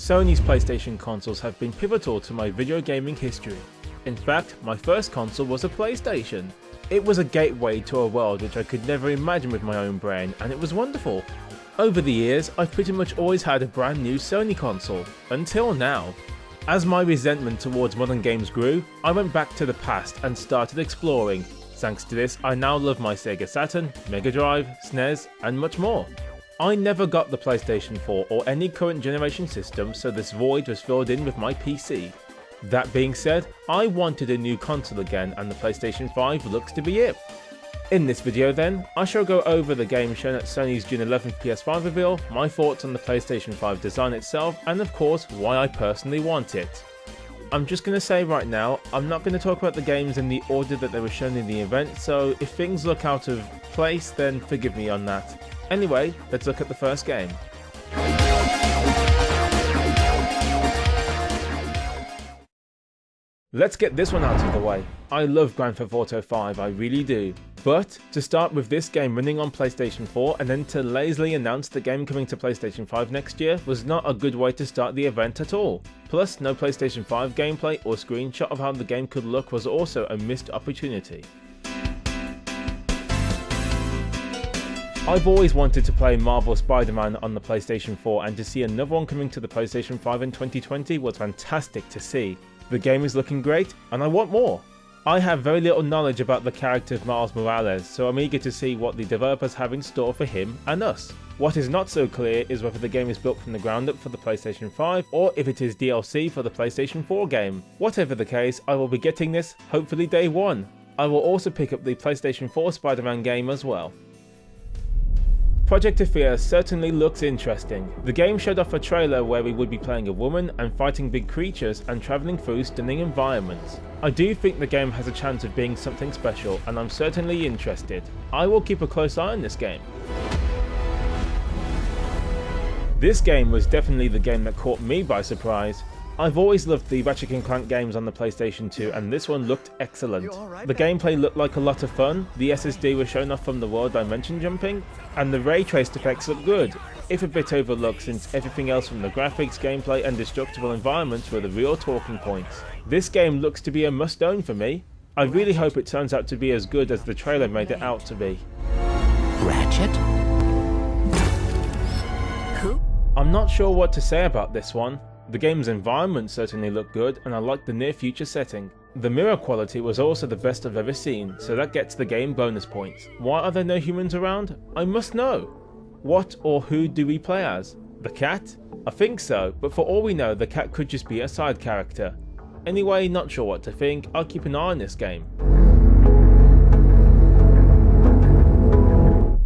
Sony's PlayStation consoles have been pivotal to my video gaming history. In fact, my first console was a PlayStation. It was a gateway to a world which I could never imagine with my own brain, and it was wonderful. Over the years, I've pretty much always had a brand new Sony console, until now. As my resentment towards modern games grew, I went back to the past and started exploring. Thanks to this, I now love my Sega Saturn, Mega Drive, SNES, and much more. I never got the PlayStation 4 or any current generation system, so this void was filled in with my PC. That being said, I wanted a new console again, and the PlayStation 5 looks to be it. In this video then, I shall go over the game shown at Sony's June 11th PS5 reveal, my thoughts on the PlayStation 5 design itself, and of course why I personally want it. I'm just going to say right now, I'm not going to talk about the games in the order that they were shown in the event, so if things look out of place then forgive me on that. Anyway, let's look at the first game. Let's get this one out of the way. I love Grand Theft Auto 5, I really do. But to start with this game running on PlayStation 4 and then to lazily announce the game coming to PlayStation 5 next year was not a good way to start the event at all. Plus, no PlayStation 5 gameplay or screenshot of how the game could look was also a missed opportunity. I've always wanted to play Marvel Spider-Man on the PlayStation 4, and to see another one coming to the PlayStation 5 in 2020 was fantastic to see. The game is looking great, and I want more. I have very little knowledge about the character of Miles Morales, so I'm eager to see what the developers have in store for him and us. What is not so clear is whether the game is built from the ground up for the PlayStation 5, or if it is DLC for the PlayStation 4 game. Whatever the case, I will be getting this hopefully day one. I will also pick up the PlayStation 4 Spider-Man game as well. Project Athia certainly looks interesting. The game showed off a trailer where we would be playing a woman and fighting big creatures and travelling through stunning environments. I do think the game has a chance of being something special, and I'm certainly interested. I will keep a close eye on this game. This game was definitely the game that caught me by surprise. I've always loved the Ratchet and Clank games on the PlayStation 2, and this one looked excellent. The gameplay looked like a lot of fun, the SSD was shown off from the world dimension jumping, and the ray traced effects look good, if a bit overlooked since everything else from the graphics, gameplay and destructible environments were the real talking points. This game looks to be a must-own for me. I really hope it turns out to be as good as the trailer made it out to be. Ratchet? Who? I'm not sure what to say about this one. The game's environment certainly looked good, and I like the near future setting. The mirror quality was also the best I've ever seen, so that gets the game bonus points. Why are there no humans around? I must know. What or who do we play as? The cat? I think so, but for all we know the cat could just be a side character. Anyway, not sure what to think, I'll keep an eye on this game.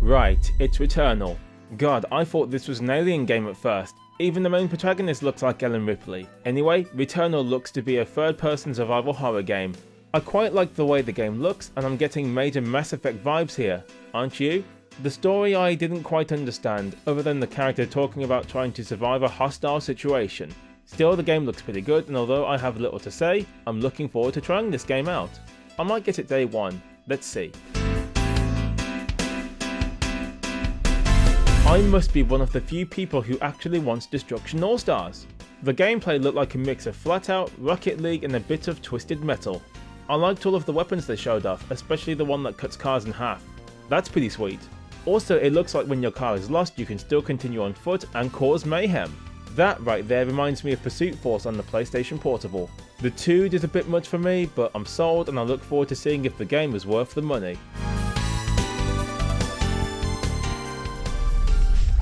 Right, it's Returnal. God, I thought this was an alien game at first. Even the main protagonist looks like Ellen Ripley. Anyway, Returnal looks to be a third-person survival horror game. I quite like the way the game looks, and I'm getting major Mass Effect vibes here, aren't you? The story I didn't quite understand, other than the character talking about trying to survive a hostile situation. Still, the game looks pretty good, and although I have little to say, I'm looking forward to trying this game out. I might get it day one, let's see. I must be one of the few people who actually wants Destruction AllStars. The gameplay looked like a mix of flat out, Rocket League and a bit of Twisted Metal. I liked all of the weapons they showed off, especially the one that cuts cars in half. That's pretty sweet. Also, it looks like when your car is lost you can still continue on foot and cause mayhem. That right there reminds me of Pursuit Force on the PlayStation Portable. The 2 did a bit much for me, but I'm sold and I look forward to seeing if the game is worth the money.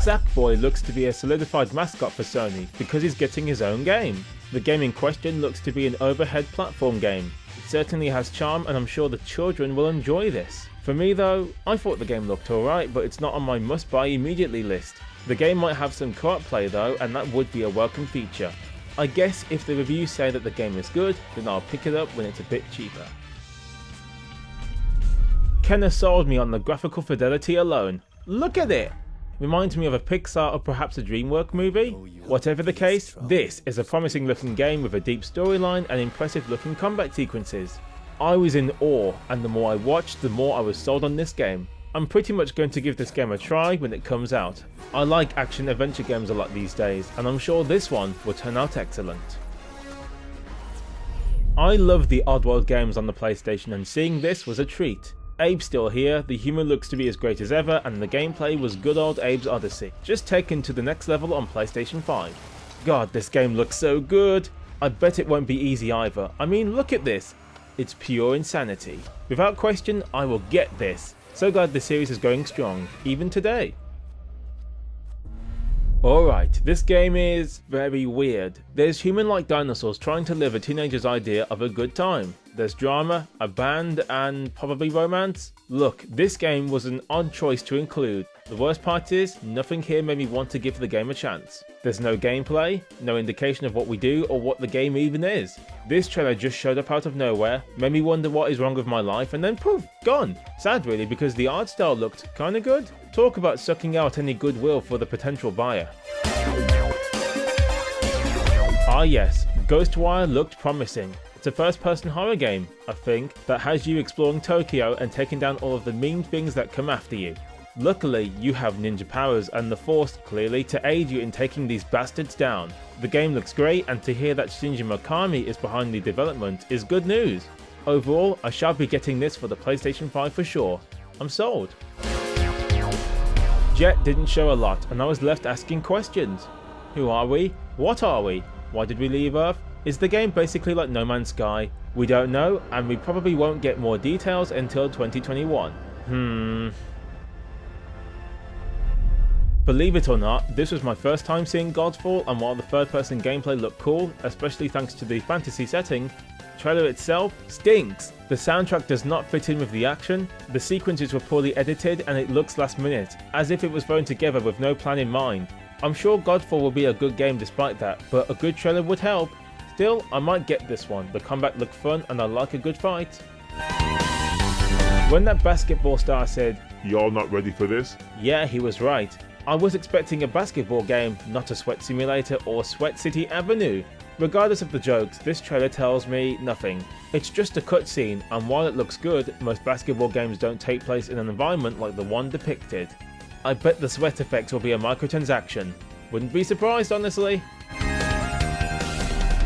Sackboy looks to be a solidified mascot for Sony because he's getting his own game. The game in question looks to be an overhead platform game. It certainly has charm, and I'm sure the children will enjoy this. For me though, I thought the game looked alright, but it's not on my must buy immediately list. The game might have some co-op play though, and that would be a welcome feature. I guess if the reviews say that the game is good, then I'll pick it up when it's a bit cheaper. Kenna sold me on the graphical fidelity alone. Look at it! Reminds me of a Pixar or perhaps a DreamWorks movie? Whatever the case, this is a promising looking game with a deep storyline and impressive looking combat sequences. I was in awe, and the more I watched, the more I was sold on this game. I'm pretty much going to give this game a try when it comes out. I like action adventure games a lot these days, and I'm sure this one will turn out excellent. I love the Oddworld games on the PlayStation, and seeing this was a treat. Abe's still here, the humour looks to be as great as ever, and the gameplay was good old Abe's Odyssey, just taken to the next level on PlayStation 5. God, this game looks so good! I bet it won't be easy either. I mean, look at this! It's pure insanity. Without question, I will get this. So glad the series is going strong, even today. Alright, this game is very weird. There's human-like dinosaurs trying to live a teenager's idea of a good time. There's drama, a band, and probably romance. Look, this game was an odd choice to include. The worst part is, nothing here made me want to give the game a chance. There's no gameplay, no indication of what we do or what the game even is. This trailer just showed up out of nowhere, made me wonder what is wrong with my life, and then poof, gone. Sad really, because the art style looked kinda good. Talk about sucking out any goodwill for the potential buyer. Ah yes, Ghostwire looked promising. It's a first-person horror game, I think, that has you exploring Tokyo and taking down all of the mean things that come after you. Luckily, you have ninja powers and the Force, clearly, to aid you in taking these bastards down. The game looks great, and to hear that Shinji Mikami is behind the development is good news. Overall, I shall be getting this for the PlayStation 5 for sure. I'm sold. JETT didn't show a lot, and I was left asking questions. Who are we? What are we? Why did we leave Earth? Is the game basically like No Man's Sky? We don't know, and we probably won't get more details until 2021. Believe it or not, this was my first time seeing Godfall, and while the third-person gameplay looked cool, especially thanks to the fantasy setting, the trailer itself stinks. The soundtrack does not fit in with the action, the sequences were poorly edited, and it looks last minute, as if it was thrown together with no plan in mind. I'm sure Godfall will be a good game despite that, but a good trailer would help. Still, I might get this one. The combat looked fun, and I like a good fight. When that basketball star said, "Y'all not ready for this?" yeah, he was right. I was expecting a basketball game, not a sweat simulator or Sweat City Avenue. Regardless of the jokes, this trailer tells me nothing. It's just a cutscene, and while it looks good, most basketball games don't take place in an environment like the one depicted. I bet the sweat effects will be a microtransaction. Wouldn't be surprised, honestly.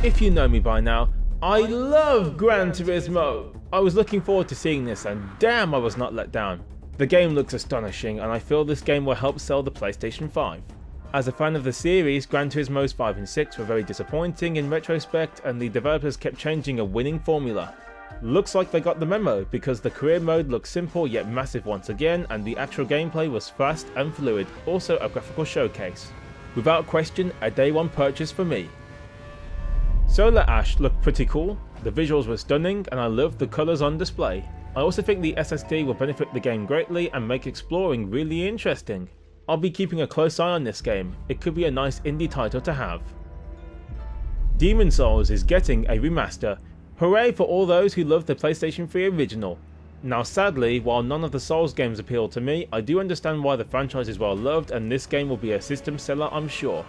If you know me by now, I love Gran Turismo! I was looking forward to seeing this, and damn I was not let down. The game looks astonishing, and I feel this game will help sell the PlayStation 5. As a fan of the series, Gran Turismo's 5 and 6 were very disappointing in retrospect, and the developers kept changing a winning formula. Looks like they got the memo, because the career mode looks simple yet massive once again, and the actual gameplay was fast and fluid, also a graphical showcase. Without question, a day one purchase for me. Solar Ash looked pretty cool, the visuals were stunning, and I loved the colours on display. I also think the SSD will benefit the game greatly and make exploring really interesting. I'll be keeping a close eye on this game, it could be a nice indie title to have. Demon's Souls is getting a remaster. Hooray for all those who loved the PlayStation 3 original. Now sadly, while none of the Souls games appeal to me, I do understand why the franchise is well loved, and this game will be a system seller, I'm sure.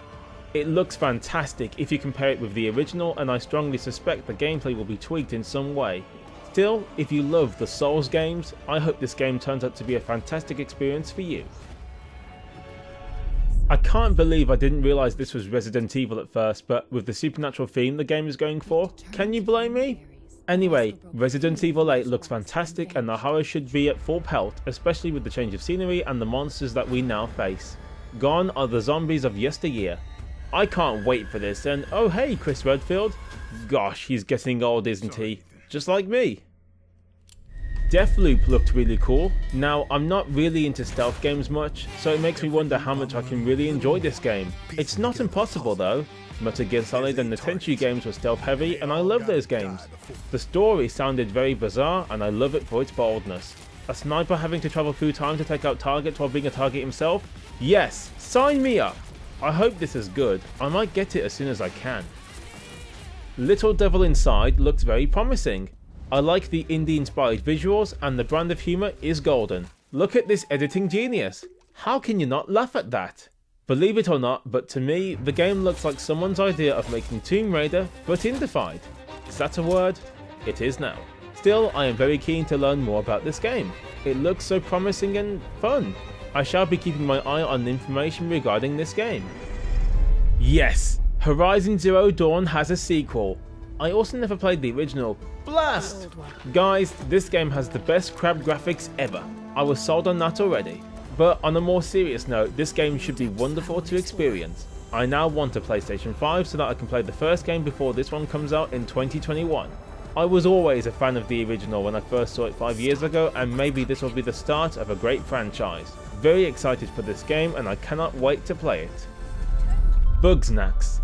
It looks fantastic if you compare it with the original, and I strongly suspect the gameplay will be tweaked in some way. Still, if you love the Souls games, I hope this game turns out to be a fantastic experience for you. I can't believe I didn't realise this was Resident Evil at first, but with the supernatural theme the game is going for, can you blame me? Anyway, Resident Evil 8 looks fantastic, and the horror should be at full pelt, especially with the change of scenery and the monsters that we now face. Gone are the zombies of yesteryear. I can't wait for this, and oh hey, Chris Redfield. Gosh, he's getting old, isn't he? Just like me. Deathloop looked really cool. Now, I'm not really into stealth games much, so it makes me wonder how much I can really enjoy this game. It's not impossible though. Metal Gear Solid and the Tenchu games were stealth heavy, and I love those games. The story sounded very bizarre, and I love it for its boldness. A sniper having to travel through time to take out targets while being a target himself? Yes, sign me up! I hope this is good. I might get it as soon as I can. Little Devil Inside looks very promising. I like the indie-inspired visuals, and the brand of humour is golden. Look at this editing genius. How can you not laugh at that? Believe it or not, but to me, the game looks like someone's idea of making Tomb Raider, but indified. Is that a word? It is now. Still, I am very keen to learn more about this game. It looks so promising and fun. I shall be keeping my eye on information regarding this game. Yes! Horizon Zero Dawn has a sequel. I also never played the original. Blast! Guys, this game has the best crab graphics ever. I was sold on that already. But on a more serious note, this game should be wonderful to experience. I now want a PlayStation 5 so that I can play the first game before this one comes out in 2021. I was always a fan of the original when I first saw it 5 years ago, and maybe this will be the start of a great franchise. Very excited for this game and I cannot wait to play it. Bugsnax.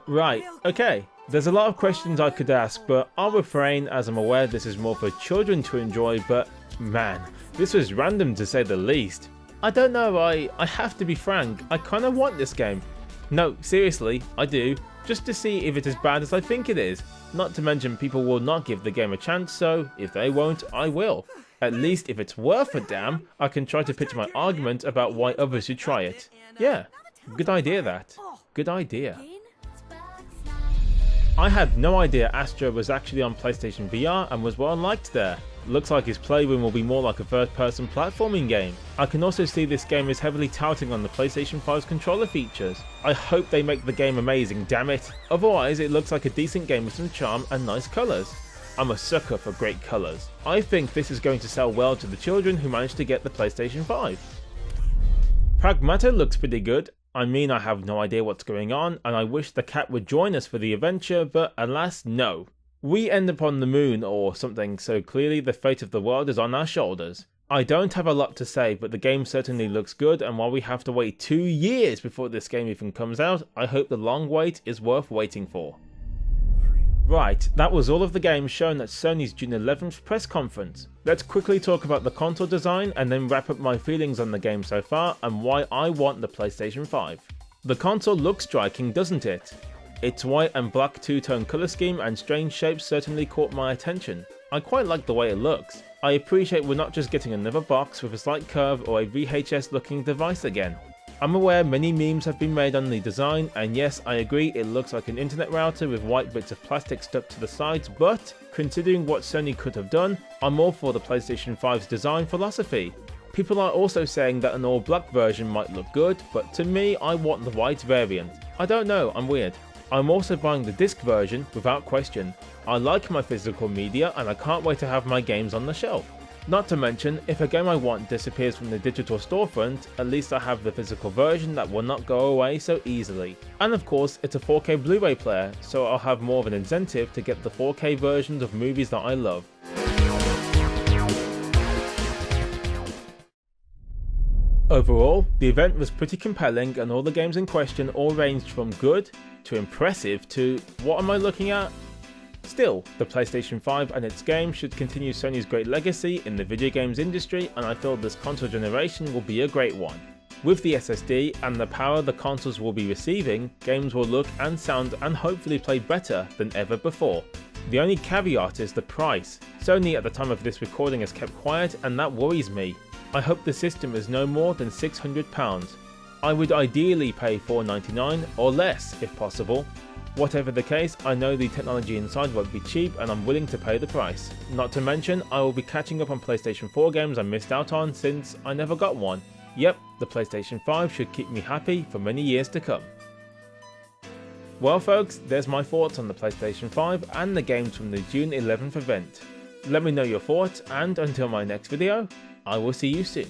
Right, okay. There's a lot of questions I could ask, but I'll refrain as I'm aware this is more for children to enjoy, but man, this was random to say the least. I don't know, I have to be frank, I kinda want this game. No, seriously, I do, just to see if it's as bad as I think it is. Not to mention people will not give the game a chance, so if they won't, I will. At least if it's worth a damn, I can try to pitch my argument about why others should try it. Yeah, good idea that. Good idea. I had no idea Astro was actually on PlayStation VR and was well liked there. Looks like his Playroom will be more like a third-person platforming game. I can also see this game is heavily touting on the PlayStation 5's controller features. I hope they make the game amazing, damn it. Otherwise, it looks like a decent game with some charm and nice colours. I'm a sucker for great colours. I think this is going to sell well to the children who managed to get the PlayStation 5. Pragmata looks pretty good. I mean, I have no idea what's going on, and I wish the cat would join us for the adventure, but alas, no. We end up on the moon or something, so clearly the fate of the world is on our shoulders. I don't have a lot to say, but the game certainly looks good, and while we have to wait 2 years before this game even comes out, I hope the long wait is worth waiting for. Right, that was all of the games shown at Sony's June 11th press conference. Let's quickly talk about the console design and then wrap up my feelings on the game so far and why I want the PlayStation 5. The console looks striking, doesn't it? Its white and black two-tone colour scheme and strange shapes certainly caught my attention. I quite like the way it looks. I appreciate we're not just getting another box with a slight curve or a VHS looking device again. I'm aware many memes have been made on the design, and yes, I agree it looks like an internet router with white bits of plastic stuck to the sides, but considering what Sony could have done, I'm all for the PlayStation 5's design philosophy. People are also saying that an all-black version might look good, but to me, I want the white variant. I don't know, I'm weird. I'm also buying the disc version without question. I like my physical media and I can't wait to have my games on the shelf. Not to mention, if a game I want disappears from the digital storefront, at least I have the physical version that will not go away so easily. And of course, it's a 4K Blu-ray player, so I'll have more of an incentive to get the 4K versions of movies that I love. Overall, the event was pretty compelling and all the games in question all ranged from good to impressive to what am I looking at? Still, the PlayStation 5 and its games should continue Sony's great legacy in the video games industry, and I feel this console generation will be a great one. With the SSD and the power the consoles will be receiving, games will look and sound and hopefully play better than ever before. The only caveat is the price. Sony at the time of this recording has kept quiet and that worries me. I hope the system is no more than £600. I would ideally pay $499 or less if possible. Whatever the case, I know the technology inside won't be cheap and I'm willing to pay the price. Not to mention, I will be catching up on PlayStation 4 games I missed out on since I never got one. Yep, the PlayStation 5 should keep me happy for many years to come. Well folks, there's my thoughts on the PlayStation 5 and the games from the June 11th event. Let me know your thoughts, and until my next video, I will see you soon.